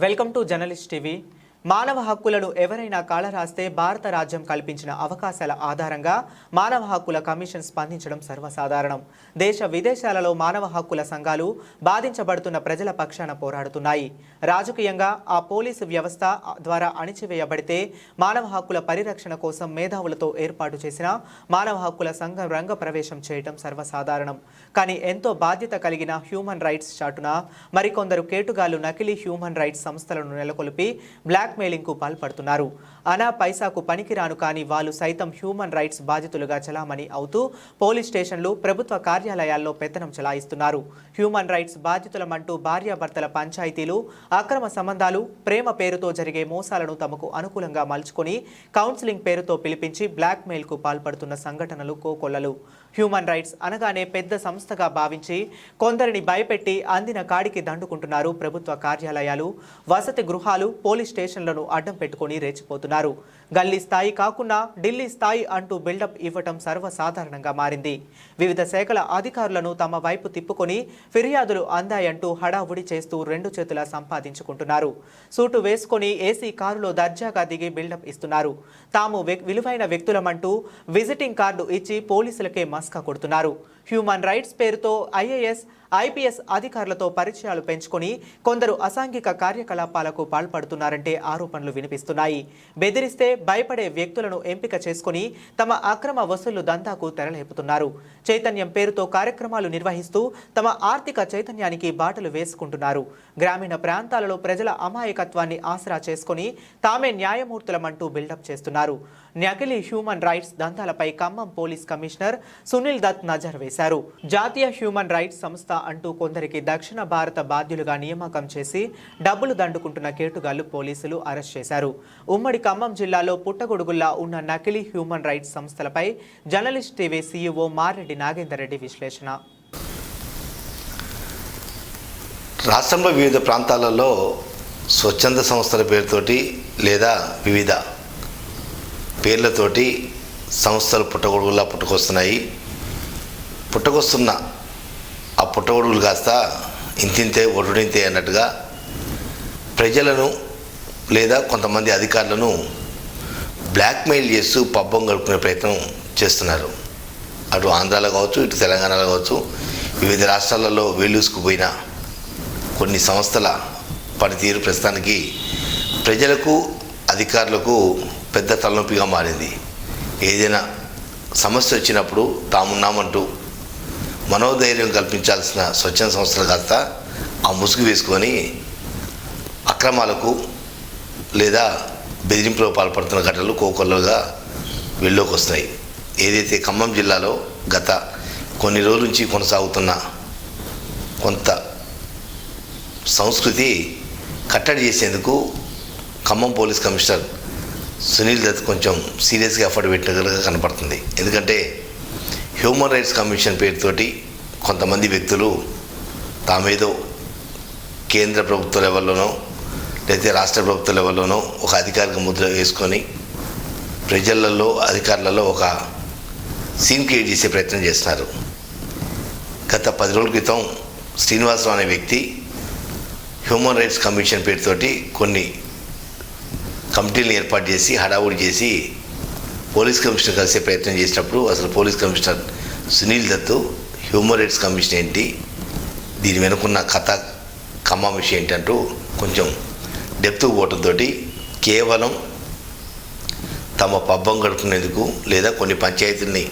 Welcome to journalist TV. మానవ హక్కులను ఎవరైనా కాళరాస్తే భారత రాజ్యం కల్పించిన అవకాశాల ఆధారంగా మానవ హక్కుల కమిషన్ స్పందించడం సర్వసాధారణం. దేశ విదేశాలలో మానవ హక్కుల సంఘాలు బాధించబడుతున్న ప్రజల పక్షాన పోరాడుతున్నాయి. రాజకీయంగా ఆ పోలీసు వ్యవస్థ ద్వారా అణిచివేయబడితే మానవ హక్కుల పరిరక్షణ కోసం మేధావులతో ఏర్పాటు చేసిన మానవ హక్కుల సంఘం రంగ ప్రవేశం చేయడం సర్వసాధారణం. కానీ ఎంతో బాధ్యత కలిగిన హ్యూమన్ రైట్స్ చాటున మరికొందరు కేటుగాళ్లు నకిలీ హ్యూమన్ రైట్స్ సంస్థలను నెలకొల్పి బ్లాక్ మెయిలింగ్ కు పాల్పడుతున్నారు. అనా పైసాకు పనికిరాను కానీ వాళ్ళు సైతం హ్యూమన్ రైట్స్ బాధితులుగా చలామణి అవుతూ పోలీస్ స్టేషన్లు, ప్రభుత్వ కార్యాలయాల్లో పెత్తనం చలాయిస్తున్నారు. హ్యూమన్ రైట్స్ బాధితులమంటూ భార్యాభర్తల పంచాయతీలు, అక్రమ సంబంధాలు, ప్రేమ పేరుతో జరిగే మోసాలను తమకు అనుకూలంగా మలుచుకొని కౌన్సిలింగ్ పేరుతో పిలిపించి బ్లాక్ మెయిల్ కు పాల్పడుతున్న సంఘటనలు కోకొల్లలు. హ్యూమన్ రైట్స్ అనగానే పెద్ద సంస్థగా భావించి కొందరిని భయపెట్టి అందిన కాడికి దండుకుంటున్నారు ప్రభుత్వ కార్యాలయాలు, వసతి గృహాలు, పోలీస్ స్టేషన్లను అడ్డం పెట్టుకుని రెచ్చిపోతున్నారు. గల్లీ స్థాయి కాకుండా ఢిల్లీ స్థాయి అంటూ బిల్డప్ ఇవ్వటం సర్వసాధారణంగా మారింది. వివిధ శాఖల అధికారులను తమ వైపు తిప్పుకొని ఫిర్యాదులు అందాయంటూ హడావుడి చేస్తూ రెండు చేతులా సంపాదించుకుంటున్నారు. సూటు వేసుకొని ఏసీ కారులో దర్జాగా దిగి బిల్డప్ ఇస్తున్నారు. తాము విలువైన వ్యక్తులమంటూ విజిటింగ్ కార్డు ఇచ్చి పోలీసులకే మస్కా కొడుతున్నారు. హ్యూమన్ రైట్స్ పేరుతో ఐఏఎస్, ఐపీఎస్ అధికారులతో పరిచయాలు పెంచుకొని కొందరు అసాంఘిక కార్యకలాపాలకు పాల్పడుతున్నారంటే ఆరోపణలు వినిపిస్తున్నాయి. బెదిరిస్తే భయపడే వ్యక్తులను ఎంపిక చేసుకుని తమ అక్రమ వసూళ్లు దందాకు తెరలేపుతున్నారు. చైతన్యం పేరుతో కార్యక్రమాలు నిర్వహిస్తూ తమ ఆర్థిక చైతన్యానికి బాటలు వేసుకుంటున్నారు. గ్రామీణ ప్రాంతాలలో ప్రజల అమాయకత్వాన్ని ఆసరా చేసుకుని తామే న్యాయమూర్తులమంటూ బిల్డప్ చేస్తున్నారు. నకిలీ హ్యూమన్ రైట్స్ దందాలపై ఖమ్మం పోలీస్ కమిషనర్ సునీల్ దత్ నజర్ వేశారు. జాతీయ హ్యూమన్ రైట్స్ సంస్థ అంటూ కొందరికి దక్షిణ భారత బాధ్యులుగా నియామకం చేసి డబ్బులు దండుకుంటున్న కేటుగాళ్లు పోలీసులు అరెస్ట్ చేశారు. ఉమ్మడి ఖమ్మం జిల్లాలో పుట్టగొడుగుల్లా ఉన్న నకిలీ హ్యూమన్ రైట్స్ సంస్థలపై journalist TV CEO Mareddy Nagender Reddy విశ్లేషణ. రాష్ట్రంలో వివిధ ప్రాంతాలలో స్వచ్ఛంద సంస్థల పేరుతోటి లేదా వివిధ పేర్లతోటి సంస్థలు పుట్టగొడుగులా పుట్టుకొస్తున్నాయి. పుట్టుకొస్తున్న ఆ పుట్టగొడుగులు కాస్త ఇంతింతే ఒడుడింతే అన్నట్టుగా ప్రజలను లేదా కొంతమంది అధికారులను బ్లాక్మెయిల్ చేస్తూ పబ్బం గడుపుకునే ప్రయత్నం చేస్తున్నారు. అటు ఆంధ్రాలో కావచ్చు, ఇటు తెలంగాణలో కావచ్చు, వివిధ రాష్ట్రాలలో వేలూసుకుపోయిన కొన్ని సంస్థల పనితీరు ప్రస్తుతానికి ప్రజలకు, అధికారులకు పెద్ద తలనొప్పిగా మారింది. ఏదైనా సమస్య వచ్చినప్పుడు తామున్నామంటూ మనోధైర్యం కల్పించాల్సిన స్వచ్ఛంద సంస్థలు కాస్త ఆ ముసుగు వేసుకొని అక్రమాలకు లేదా బెదిరింపులకు పాల్పడుతున్న ఘటనలు కోకొల్లలుగా వెళ్ళలోకి వస్తున్నాయి. ఏదైతే ఖమ్మం జిల్లాలో గత కొన్ని రోజుల నుంచి కొనసాగుతున్న కొంత సంస్కృతి కట్టడి చేసేందుకు ఖమ్మం పోలీస్ కమిషనర్ సునీల్ దత్ కొంచెం సీరియస్గా ఎఫర్ట్ పెట్టినట్లుగా కనపడుతుంది. ఎందుకంటే హ్యూమన్ రైట్స్ కమిషన్ పేరుతోటి కొంతమంది వ్యక్తులు తామేదో కేంద్ర ప్రభుత్వ లెవెల్లోనో లేదా రాష్ట్ర ప్రభుత్వ లెవెల్లోనో ఒక అధికారిక ముద్ర వేసుకొని ప్రజలలో, అధికారులలో ఒక సీన్ క్రియేట్ చేసే ప్రయత్నం చేస్తున్నారు. గత 10 రోజుల క్రితం శ్రీనివాసరావు అనే వ్యక్తి హ్యూమన్ రైట్స్ కమిషన్ పేరుతోటి కొన్ని కమిటీలను ఏర్పాటు చేసి హడావుడి చేసి పోలీస్ కమిషనర్ కలిసే ప్రయత్నం చేసినప్పుడు అసలు police commissioner Sunil Dutt human rights commission ఏంటి, దీని వెనుకున్న కథ ఖమ్మం విషయం ఏంటి అంటూ కొంచెం డెప్త్కు పోవడంతో కేవలం తమ పబ్బం గడుపుకునేందుకు లేదా కొన్ని పంచాయతీల్ని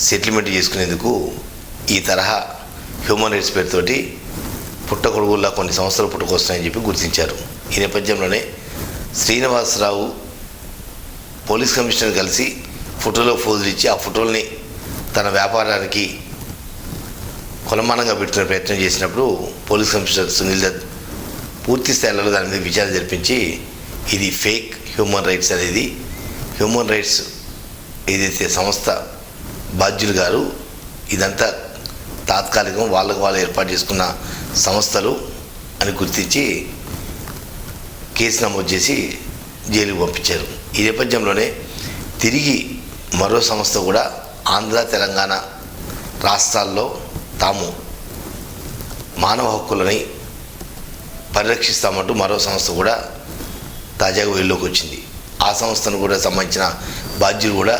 సెటిల్మెంట్ చేసుకునేందుకు ఈ తరహా హ్యూమన్ రైట్స్ పేరుతోటి పుట్టగొడుగుల్లా కొన్ని సంస్థలు పుట్టుకొస్తాయని చెప్పి గుర్తించారు. ఈ నేపథ్యంలోనే శ్రీనివాసరావు పోలీస్ కమిషనర్ కలిసి ఫోటోలో ఫోజులు ఇచ్చి ఆ ఫోటోల్ని తన వ్యాపారానికి కొలమానంగా పెట్టుకునే ప్రయత్నం చేసినప్పుడు పోలీస్ కమిషనర్ సునీల్ దత్ పూర్తి స్థాయిలో దాని మీద విచారణ జరిపించి ఇది ఫేక్ హ్యూమన్ రైట్స్ అనేది, హ్యూమన్ రైట్స్ ఏదైతే సంస్థ బాధ్యులు గారు ఇదంతా తాత్కాలికం, వాళ్ళకు వాళ్ళు ఏర్పాటు చేసుకున్న సంస్థలు అని గుర్తించి కేసు నమోదు చేసి జైలుకు పంపించారు. ఈ నేపథ్యంలోనే తిరిగి మరో సంస్థ కూడా ఆంధ్ర, తెలంగాణ రాష్ట్రాల్లో తాము మానవ హక్కులని పరిరక్షిస్తామంటూ మరో సంస్థ కూడా తాజాగా వెలుగులోకి వచ్చింది. ఆ సంస్థను కూడా సంబంధించిన బాధ్యులు కూడా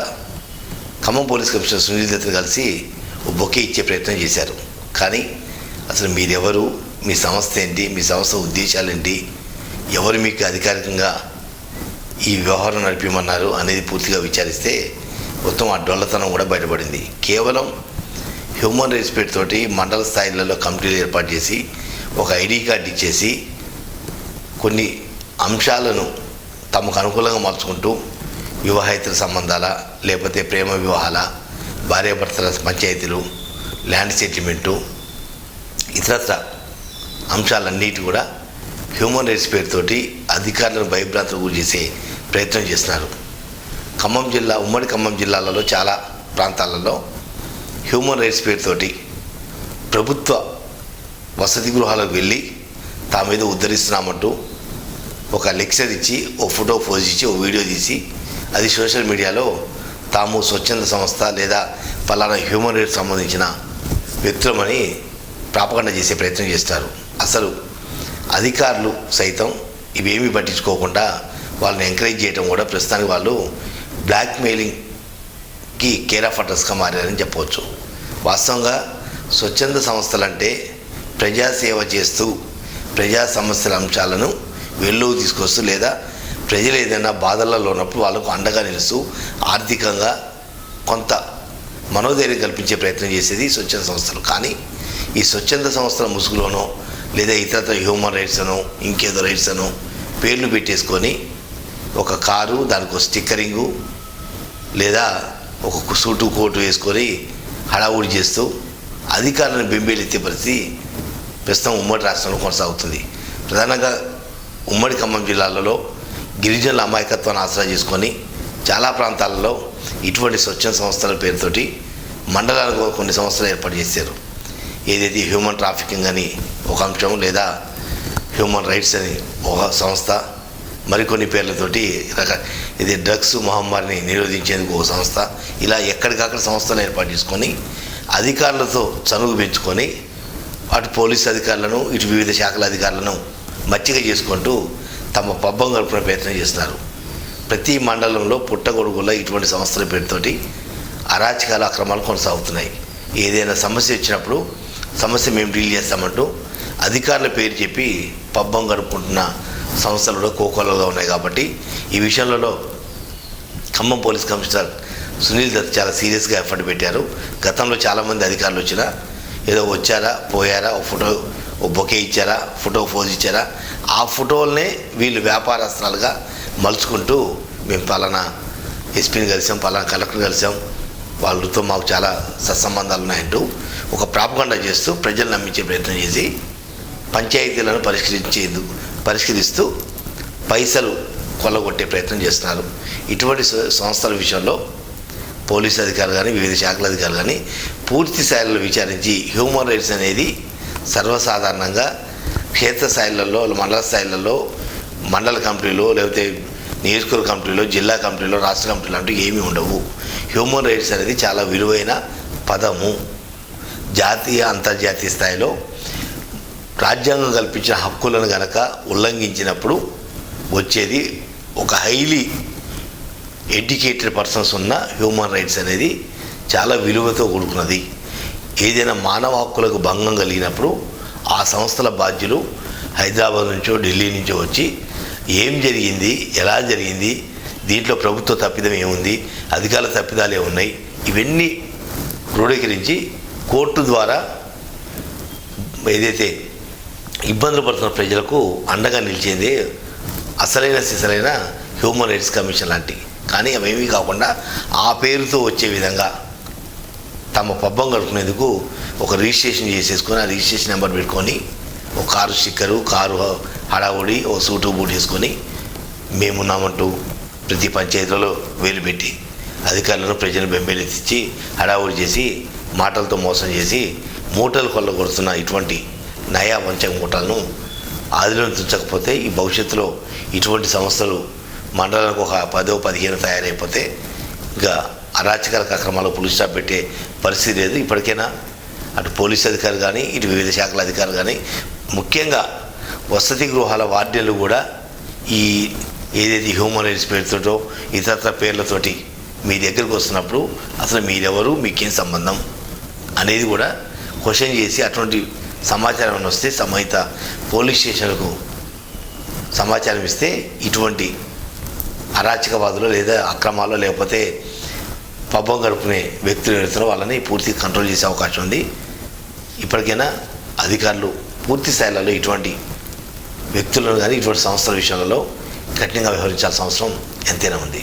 ఖమ్మం పోలీస్ కమిషనర్ సునీల్ దత్ కలిసి ఓ బొకే ఇచ్చే ప్రయత్నం చేశారు. కానీ అసలు మీరెవరు, మీ సంస్థ ఏంటి, మీ సంస్థ ఉద్దేశాలు ఏంటి, ఎవరు మీకు అధికారికంగా ఈ వ్యవహారం నడిపిమన్నారు అనేది పూర్తిగా విచారిస్తే మొత్తం ఆ డొల్లతనం కూడా బయటపడింది. కేవలం హ్యూమన్ రైట్స్ పేరుతోటి మండల స్థాయిలలో కమిటీలు ఏర్పాటు చేసి ఒక ఐడి కార్డు ఇచ్చేసి కొన్ని అంశాలను తమకు అనుకూలంగా మార్చుకుంటూ వివాహేతర సంబంధాల, లేకపోతే ప్రేమ వివాహాల, భార్యాభర్తల పంచాయతీలు, ల్యాండ్ సెటిల్మెంటు, ఇతరత్ర అంశాలన్నిటి కూడా హ్యూమన్ రైట్స్ పేరుతోటి అధికారులను భయభ్రాంతులకు గురి చేసే ప్రయత్నం చేస్తున్నారు. ఖమ్మం జిల్లా, ఉమ్మడి ఖమ్మం జిల్లాలలో చాలా ప్రాంతాలలో హ్యూమన్ రైట్స్ పేరుతోటి ప్రభుత్వ వసతి గృహాలకు వెళ్ళి తా మీద ఉద్ధరిస్తున్నామంటూ ఒక లెక్చర్ ఇచ్చి, ఓ ఫోటో పోజ్ ఇచ్చి, ఓ వీడియో తీసి అది సోషల్ మీడియాలో తాము స్వచ్ఛంద సంస్థ లేదా పలానా హ్యూమన్ రైట్స్ సంబంధించిన వ్యక్తులమని ప్రాపగండ చేసే ప్రయత్నం చేస్తారు. అసలు అధికారులు సైతం ఇవేమీ పట్టించుకోకుండా వాళ్ళని ఎంకరేజ్ చేయడం కూడా ప్రస్తుతానికి వాళ్ళు బ్లాక్మెయిలింగ్కి కేర్ ఆఫ్ అడ్రస్గా మారారని చెప్పవచ్చు. వాస్తవంగా స్వచ్ఛంద సంస్థలంటే ప్రజాసేవ చేస్తూ ప్రజా సమస్యల అంశాలను వెలుగు తీసుకొస్తూ లేదా ప్రజలు ఏదైనా బాధలలో ఉన్నప్పుడు వాళ్ళకు అండగా నిలుస్తూ ఆర్థికంగా కొంత మనోధైర్యం కల్పించే ప్రయత్నం చేసేది స్వచ్ఛంద సంస్థలు. కానీ ఈ స్వచ్ఛంద సంస్థల ముసుగులోనో లేదా ఇతర హ్యూమన్ రైట్స్ అనో ఇంకేదో రైట్స్ అనో పేర్లు పెట్టేసుకొని ఒక కారు, దానికి ఒక స్టిక్కరింగు లేదా ఒక సూటు కోటు వేసుకొని హడావుడి చేస్తూ అధికారులను బెంబేలెత్తే పరిస్థితి ప్రస్తుతం ఉమ్మడి రాష్ట్రంలో కొనసాగుతుంది. ప్రధానంగా ఉమ్మడి ఖమ్మం జిల్లాలలో గిరిజనుల అమాయకత్వాన్ని ఆసరా చేసుకొని చాలా ప్రాంతాలలో ఇటువంటి స్వచ్ఛంద సంస్థల పేరుతోటి మండలాలకు కొన్ని సంస్థలు ఏర్పాటు చేశారు. ఏదైతే హ్యూమన్ ట్రాఫికింగ్ అని ఒక అంశం, లేదా హ్యూమన్ రైట్స్ అని ఒక సంస్థ, మరికొన్ని పేర్లతోటి ఇది డ్రగ్స్ మహమ్మారిని నిరోధించేందుకు ఒక సంస్థ, ఇలా ఎక్కడికక్కడ సంస్థలు ఏర్పాటు చేసుకొని అధికారులతో చనువు పెంచుకొని అటు పోలీసు అధికారులను ఇటు వివిధ శాఖల అధికారులను మచ్చిక చేసుకుంటూ తమ పబ్బం గడుపునే ప్రయత్నం చేస్తున్నారు. ప్రతి మండలంలో పుట్టగొడుగుల్లో ఇటువంటి సంస్థల పేరుతోటి అరాచకాల అక్రమాలు కొనసాగుతున్నాయి. ఏదైనా సమస్య వచ్చినప్పుడు సమస్య మేము డీల్ చేస్తామంటూ అధికారుల పేరు చెప్పి పబ్బం గడుపుకుంటున్న సంస్థలు కూడా కోకోలుగా ఉన్నాయి. కాబట్టి ఈ విషయంలో ఖమ్మం పోలీస్ కమిషనర్ సునీల్ దత్ చాలా సీరియస్గా ఎఫర్ట్ పెట్టారు. గతంలో చాలామంది అధికారులు వచ్చినా ఏదో వచ్చారా, పోయారా, ఓ ఫోటో, ఓ బొకే ఇచ్చారా, ఫోటో పోజ్ ఇచ్చారా, ఆ ఫోటోలనే వీళ్ళు వ్యాపారస్తులుగా మలుచుకుంటూ మేము పలానా ఎస్పీని కలిసాం, పలానా కలెక్టర్ కలిసాం, వాళ్ళతో మాకు చాలా సత్సంబంధాలు ఉన్నాయంటూ ఒక ప్రాపగండా చేస్తూ ప్రజలు నమ్మించే ప్రయత్నం చేసి పంచాయతీలను పరిష్కరిస్తూ పైసలు కొల్లగొట్టే ప్రయత్నం చేస్తున్నారు. ఇటువంటి సంస్థల విషయంలో పోలీసు అధికారులు కానీ వివిధ శాఖల అధికారులు కానీ పూర్తి స్థాయిలో విచారించి హ్యూమన్ రైట్స్ అనేది సర్వసాధారణంగా క్షేత్రస్థాయిలలో, మండల స్థాయిలలో, మండల కమిటీలో, లేకపోతే నియోజకవర్గ కమిటీలో, జిల్లా కమిటీలో, రాష్ట్ర కమిటీలో అంటూ ఏమీ ఉండవు. హ్యూమన్ రైట్స్ అనేది చాలా విలువైన పదము. జాతీయ అంతర్జాతీయ స్థాయిలో రాజ్యాంగం కల్పించిన హక్కులను గనక ఉల్లంఘించినప్పుడు వచ్చేది ఒక హైలీ ఎడ్యుకేటెడ్ పర్సన్స్ ఉన్న హ్యూమన్ రైట్స్ అనేది చాలా విలువతో కూడుకున్నది. ఏదైనా మానవ హక్కులకు భంగం కలిగినప్పుడు ఆ సంస్థల బాధ్యులు హైదరాబాద్ నుంచో ఢిల్లీ నుంచో వచ్చి ఏం జరిగింది, ఎలా జరిగింది, దీంట్లో ప్రభుత్వ తప్పిదం ఏముంది, అధికారుల తప్పిదాలు ఏమున్నాయి, ఇవన్నీ క్రోడీకరించి కోర్టు ద్వారా ఏదైతే ఇబ్బందులు పడుతున్న ప్రజలకు అండగా నిలిచేది అసలైన హ్యూమన్ రైట్స్ కమిషన్ లాంటివి. కానీ అవేమీ కాకుండా ఆ పేరుతో వచ్చే విధంగా తమ పబ్బం గడుపునేందుకు ఒక రిజిస్ట్రేషన్ చేసేసుకొని ఆ రిజిస్ట్రేషన్ నెంబర్ పెట్టుకొని ఒక కారు స్టిక్కరు, కారు హడావుడి, ఓ సూటు బూట్ వేసుకొని మేమున్నామంటూ ప్రతి పంచాయతీలో వేలు పెట్టి అధికారులను ప్రజలను బెంబేలెత్తించి హడావుడి చేసి మాటలతో మోసం చేసి మూటలు కొల్లగొడుతున్న ఇటువంటి నయా వంచక మూటలను ఆదిలో తుంచకపోతే ఈ భవిష్యత్తులో ఇటువంటి సంస్థలు మండలానికి ఒక 10-15 తయారైపోతే ఇంకా అరాచకాల అక్రమాలకు పులి స్టాప్ పెట్టే పరిస్థితి లేదు. ఇప్పటికైనా అటు పోలీసు అధికారులు కానీ ఇటు వివిధ శాఖల అధికారులు కానీ ముఖ్యంగా వసతి గృహాల వార్డెన్లు కూడా ఈ ఏదైతే హ్యూమన్ రైట్స్ పేరుతోటో ఇతరత్ర పేర్లతోటి మీ దగ్గరికి వస్తున్నప్పుడు అసలు మీరెవరు, మీకేం సంబంధం అనేది కూడా క్వశ్చన్ చేసి అటువంటి సమాచారం వస్తే సంబంధిత పోలీస్ స్టేషన్లకు సమాచారం ఇస్తే ఇటువంటి అరాచకవాదులు లేదా అక్రమాలు లేకపోతే పబ్బం గడుపునే వ్యక్తులు ఎవరుతారో వాళ్ళని పూర్తిగా కంట్రోల్ చేసే అవకాశం ఉంది. ఇప్పటికైనా అధికారులు పూర్తి స్థాయిలలో ఇటువంటి వ్యక్తులను కానీ ఇటువంటి సంస్థల విషయాలలో కఠినంగా వ్యవహరించాల్సిన అవసరం ఎంతైనా ఉంది.